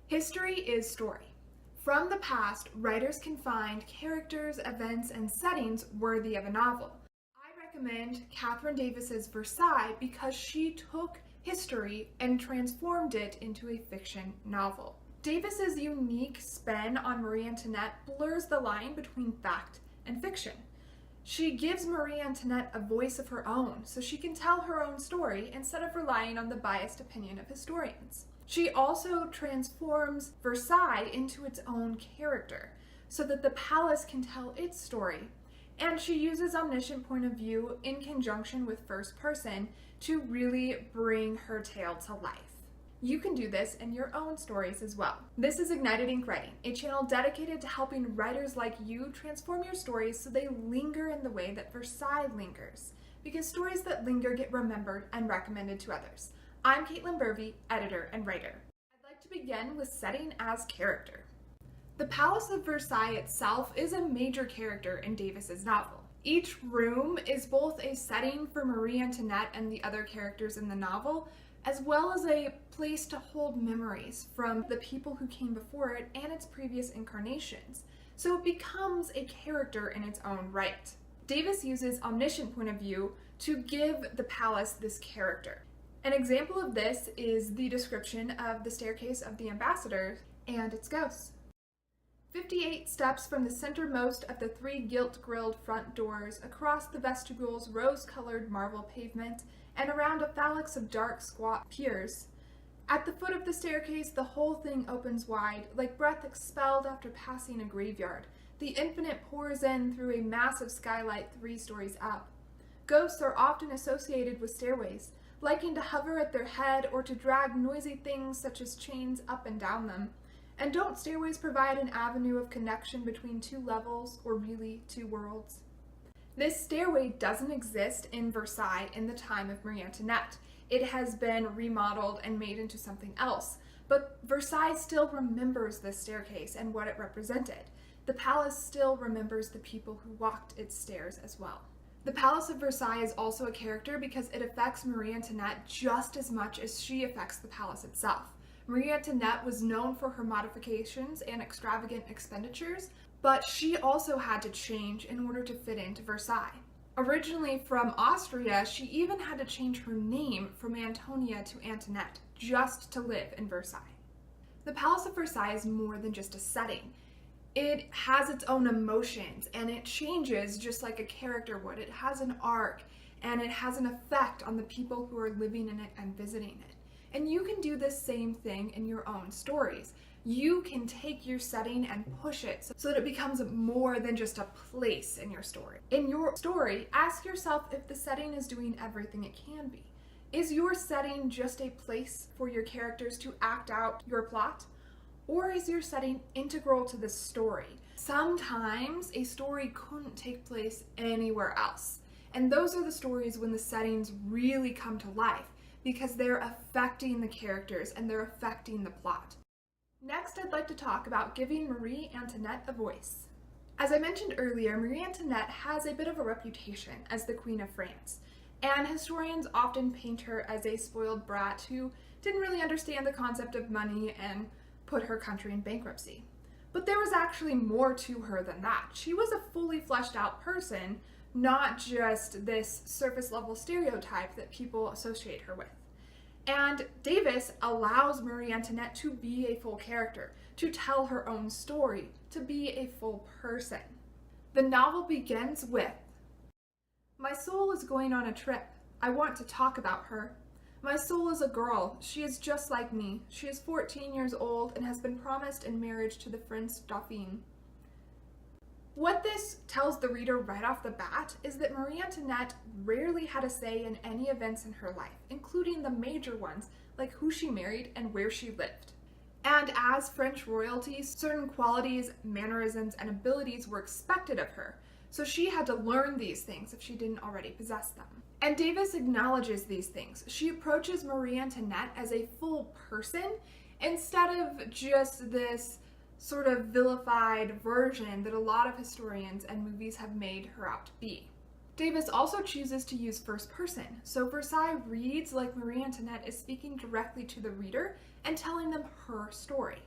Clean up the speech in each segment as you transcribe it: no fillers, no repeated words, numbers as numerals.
History is story. From the past, writers can find characters, events, and settings worthy of a novel. I recommend Kathryn Davis's Versailles because she took history and transformed it into a fiction novel. Davis's unique spin on Marie Antoinette blurs the line between fact and fiction. She gives Marie Antoinette a voice of her own, so she can tell her own story instead of relying on the biased opinion of historians. She also transforms Versailles into its own character, so that the palace can tell its story. And she uses omniscient point of view in conjunction with first person to really bring her tale to life. You can do this in your own stories as well. This is Ignited Ink Writing, a channel dedicated to helping writers like you transform your stories so they linger in the way that Versailles lingers, because stories that linger get remembered and recommended to others. I'm Caitlin Burvey, editor and writer. I'd like to begin with setting as character. The Palace of Versailles itself is a major character in Davis's novel. Each room is both a setting for Marie Antoinette and the other characters in the novel, as well as a place to hold memories from the people who came before it and its previous incarnations. So it becomes a character in its own right. Davis uses omniscient point of view to give the palace this character. An example of this is the description of the staircase of the ambassadors and its ghosts. 58 steps from the centermost of the 3 gilt-grilled front doors, across the vestibule's rose-colored marble pavement, and around a phalanx of dark, squat piers. At the foot of the staircase, the whole thing opens wide, like breath expelled after passing a graveyard. The infinite pours in through a massive skylight 3 stories up. Ghosts are often associated with stairways, liking to hover at their head or to drag noisy things such as chains up and down them. And don't stairways provide an avenue of connection between 2 levels, or really 2 worlds? This stairway doesn't exist in Versailles in the time of Marie Antoinette. It has been remodeled and made into something else, but Versailles still remembers this staircase and what it represented. The palace still remembers the people who walked its stairs as well. The Palace of Versailles is also a character because it affects Marie Antoinette just as much as she affects the palace itself. Marie Antoinette was known for her modifications and extravagant expenditures, but she also had to change in order to fit into Versailles. Originally from Austria, she even had to change her name from Antonia to Antoinette just to live in Versailles. The Palace of Versailles is more than just a setting. It has its own emotions and it changes just like a character would. It has an arc and it has an effect on the people who are living in it and visiting it. And you can do the same thing in your own stories. You can take your setting and push it so that it becomes more than just a place in your story. In your story, ask yourself if the setting is doing everything it can be. Is your setting just a place for your characters to act out your plot? Or is your setting integral to the story? Sometimes a story couldn't take place anywhere else. And those are the stories when the settings really come to life, because they're affecting the characters and they're affecting the plot. Next, I'd like to talk about giving Marie Antoinette a voice. As I mentioned earlier, Marie Antoinette has a bit of a reputation as the Queen of France, and historians often paint her as a spoiled brat who didn't really understand the concept of money and put her country in bankruptcy. But there was actually more to her than that. She was a fully fleshed out person, not just this surface level stereotype that people associate her with. And Davis allows Marie Antoinette to be a full character, to tell her own story, to be a full person. The novel begins with, "My soul is going on a trip. I want to talk about her. My soul is a girl. She is just like me. She is 14 years old and has been promised in marriage to the Prince Dauphin." What this tells the reader right off the bat is that Marie Antoinette rarely had a say in any events in her life, including the major ones like who she married and where she lived. And as French royalty, certain qualities, mannerisms, and abilities were expected of her, so she had to learn these things if she didn't already possess them. And Davis acknowledges these things. She approaches Marie Antoinette as a full person instead of just this sort of vilified version that a lot of historians and movies have made her out to be. Davis also chooses to use first person, so Versailles reads like Marie Antoinette is speaking directly to the reader and telling them her story.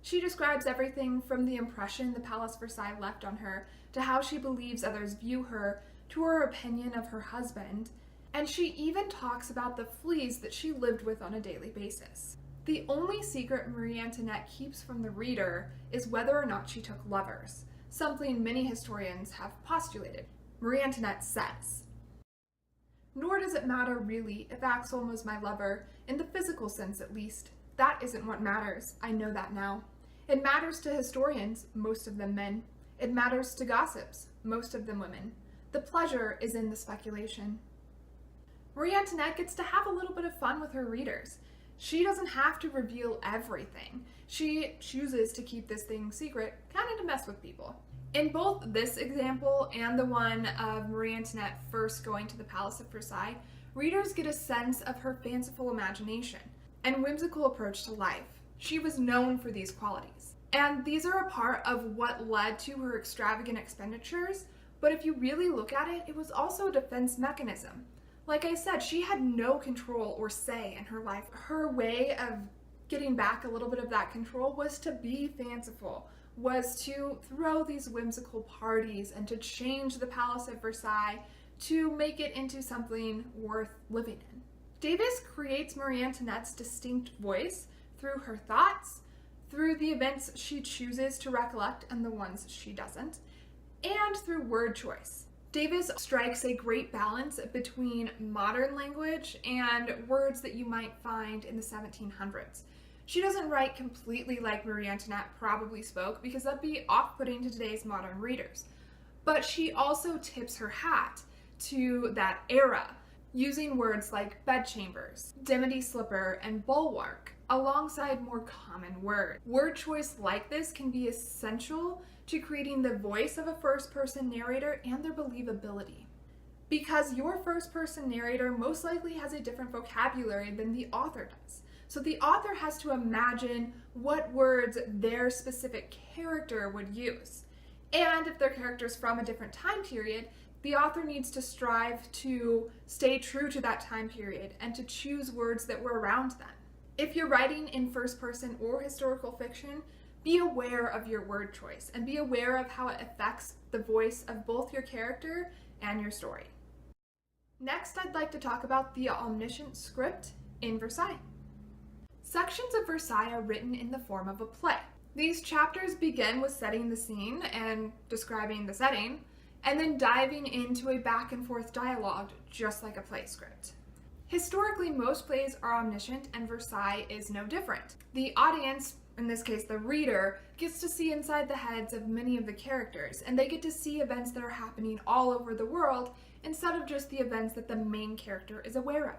She describes everything from the impression the Palace Versailles left on her, to how she believes others view her, to her opinion of her husband, and she even talks about the fleas that she lived with on a daily basis. The only secret Marie Antoinette keeps from the reader is whether or not she took lovers, something many historians have postulated. Marie Antoinette says, "Nor does it matter really if Axel was my lover, in the physical sense at least. That isn't what matters, I know that now. It matters to historians, most of them men. It matters to gossips, most of them women. The pleasure is in the speculation." Marie Antoinette gets to have a little bit of fun with her readers. She doesn't have to reveal everything. She chooses to keep this thing secret, kind of to mess with people. In both this example and the one of Marie Antoinette first going to the Palace of Versailles, readers get a sense of her fanciful imagination and whimsical approach to life. She was known for these qualities. And these are a part of what led to her extravagant expenditures, but if you really look at it, it was also a defense mechanism. Like I said, she had no control or say in her life. Her way of getting back a little bit of that control was to be fanciful, was to throw these whimsical parties and to change the Palace of Versailles to make it into something worth living in. Davis creates Marie Antoinette's distinct voice through her thoughts, through the events she chooses to recollect and the ones she doesn't, and through word choice. Davis strikes a great balance between modern language and words that you might find in the 1700s. She doesn't write completely like Marie Antoinette probably spoke, because that'd be off-putting to today's modern readers. But she also tips her hat to that era, using words like bedchambers, dimity slipper, and bulwark, alongside more common words. Word choice like this can be essential to creating the voice of a first-person narrator and their believability. Because your first-person narrator most likely has a different vocabulary than the author does. So the author has to imagine what words their specific character would use. And if their character is from a different time period, the author needs to strive to stay true to that time period and to choose words that were around then. If you're writing in first person or historical fiction, be aware of your word choice and be aware of how it affects the voice of both your character and your story. Next, I'd like to talk about the Omniscient script in Versailles. Sections of Versailles are written in the form of a play. These chapters begin with setting the scene and describing the setting, and then diving into a back and forth dialogue, just like a play script. Historically, most plays are omniscient, and Versailles is no different. The audience, in this case the reader, gets to see inside the heads of many of the characters, and they get to see events that are happening all over the world instead of just the events that the main character is aware of.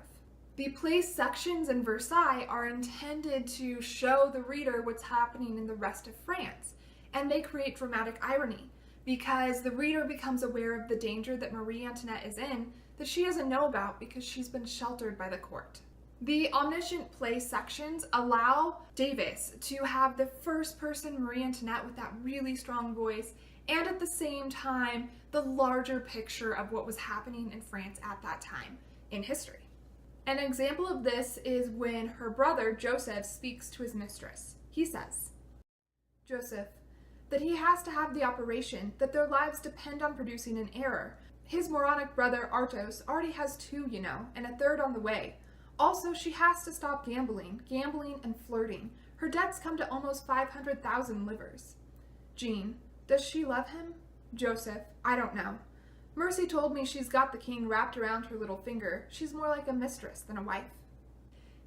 The play sections in Versailles are intended to show the reader what's happening in the rest of France, and they create dramatic irony, because the reader becomes aware of the danger that Marie Antoinette is in that she doesn't know about because she's been sheltered by the court. The omniscient play sections allow Davis to have the first person Marie Antoinette with that really strong voice, and at the same time, the larger picture of what was happening in France at that time in history. An example of this is when her brother, Joseph, speaks to his mistress. He says, "Joseph, that he has to have the operation, that their lives depend on producing an heir. His moronic brother, Artos, already has 2, you know, and a 3rd on the way. Also, she has to stop gambling and flirting. Her debts come to almost 500,000 livres. Jean, does she love him? Joseph, I don't know. Mercy told me she's got the king wrapped around her little finger. She's more like a mistress than a wife."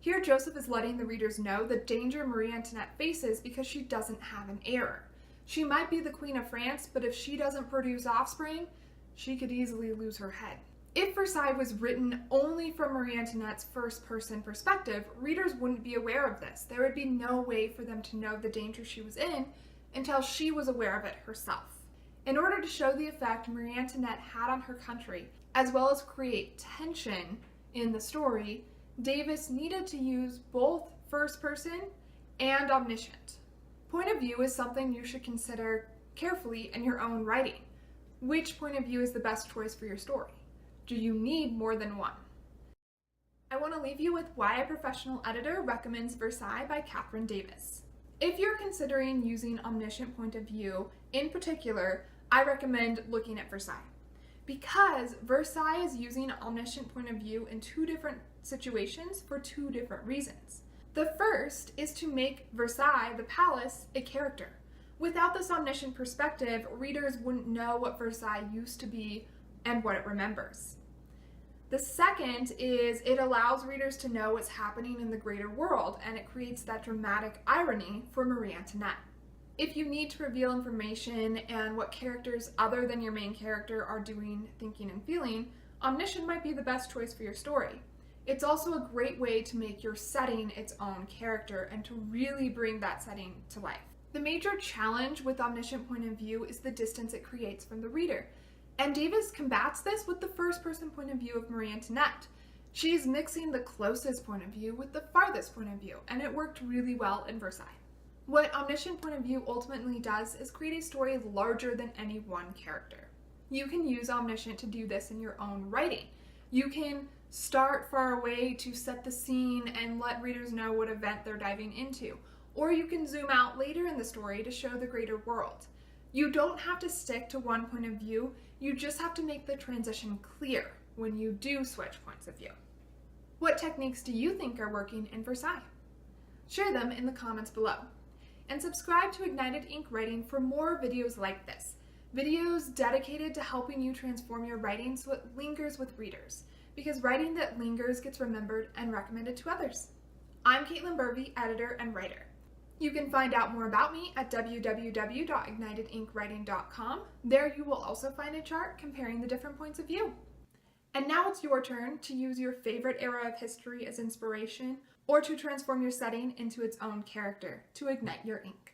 Here, Joseph is letting the readers know the danger Marie Antoinette faces because she doesn't have an heir. She might be the Queen of France, but if she doesn't produce offspring, she could easily lose her head. If Versailles was written only from Marie Antoinette's first-person perspective, readers wouldn't be aware of this. There would be no way for them to know the danger she was in until she was aware of it herself. In order to show the effect Marie Antoinette had on her country, as well as create tension in the story, Davis needed to use both first-person and omniscient. Point of view is something you should consider carefully in your own writing. Which point of view is the best choice for your story? Do you need more than one? I want to leave you with why a professional editor recommends Versailles by Kathryn Davis. If you're considering using Omniscient point of view, in particular, I recommend looking at Versailles. Because Versailles is using Omniscient point of view in two different situations for two different reasons. The first is to make Versailles, the palace, a character. Without this omniscient perspective, readers wouldn't know what Versailles used to be and what it remembers. The second is it allows readers to know what's happening in the greater world, and it creates that dramatic irony for Marie Antoinette. If you need to reveal information and what characters other than your main character are doing, thinking, and feeling, Omniscient might be the best choice for your story. It's also a great way to make your setting its own character and to really bring that setting to life. The major challenge with Omniscient point of view is the distance it creates from the reader. And Davis combats this with the first-person point of view of Marie Antoinette. She's mixing the closest point of view with the farthest point of view, and it worked really well in Versailles. What Omniscient point of view ultimately does is create a story larger than any one character. You can use Omniscient to do this in your own writing. You can start far away to set the scene and let readers know what event they're diving into. Or you can zoom out later in the story to show the greater world. You don't have to stick to one point of view, you just have to make the transition clear when you do switch points of view. What techniques do you think are working in Versailles? Share them in the comments below. And subscribe to Ignited Ink Writing for more videos like this. Videos dedicated to helping you transform your writing so it lingers with readers. Because writing that lingers gets remembered and recommended to others. I'm Caitlin Burvey, editor and writer. You can find out more about me at www.ignitedinkwriting.com. There you will also find a chart comparing the different points of view. And now it's your turn to use your favorite era of history as inspiration or to transform your setting into its own character to ignite your ink.